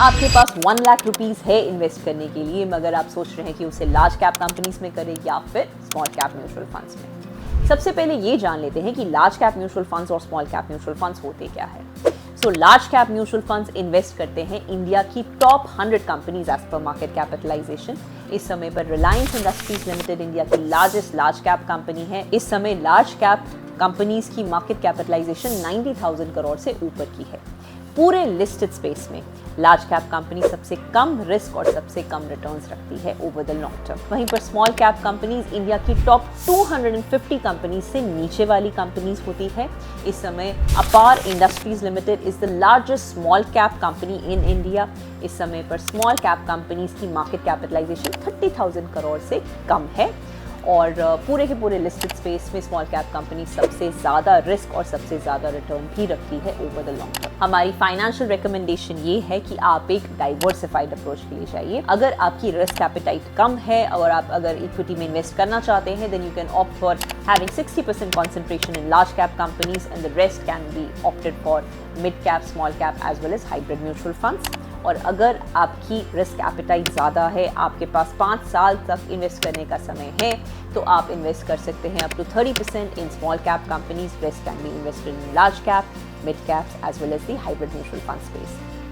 आपके पास 1 लाख रुपीस है इन्वेस्ट करने के लिए, मगर आप सोच रहे हैं कि उसे लार्ज कैप कंपनीज में करें या फिर स्मॉल कैप म्यूचुअल फंड्स में। सबसे पहले ये जान लेते हैं कि लार्ज कैप म्यूचुअल फंड्स और स्मॉल कैप म्यूचुअल फंड्स होते क्या है। Large cap mutual funds invest करते हैं इंडिया की top 100 companies as per market capitalization. इस समय पर रिलायंस इंडस्ट्रीज लिमिटेड इंडिया की लार्जेस्ट लार्ज कैप कंपनी है। इस समय लार्ज कैप कंपनीज की मार्केट कैपिटलाइजेशन 90,000 करोड़ से ऊपर की है। पूरे लिस्टेड स्पेस में लार्ज कैप कंपनी सबसे कम रिस्क और सबसे कम रिटर्न्स रखती है ओवर द लॉन्ग टर्म। वहीं पर स्मॉल कैप कंपनीज इंडिया की टॉप 250 कंपनीज से नीचे वाली कंपनीज होती है। इस समय अपार industries limited is the largest small cap company in India. इस समय पर स्मॉल कैप कंपनीज की मार्केट कैपिटलाइजेशन 30,000 करोड़ से कम है और पूरे के पूरे लिस्टेड स्पेस में स्मॉल कैप कंपनी सबसे ज़्यादा रिस्क और सबसे ज़्यादा रिटर्न भी रखती है ओवर द लॉन्ग टर्म। हमारी फाइनेंशियल रिकमेंडेशन ये है कि आप एक डाइवर्सिफाइड अप्रोच के लिए जाइए। अगर आपकी रिस्क एपेटाइट कम है और आप अगर इक्विटी में इन्वेस्ट करना चाहते हैं, then you can opt for having 60% concentration in large cap companies and the rest can be opted for mid cap, small cap as well as hybrid mutual funds. और अगर आपकी रिस्क एपेटाइट ज़्यादा है, आपके पास 5 साल तक इन्वेस्ट करने का समय है, तो आप इन्वेस्ट कर सकते हैं up to 30% in small cap companies. Rest can be invested in large cap, mid caps as well as the hybrid mutual fund space.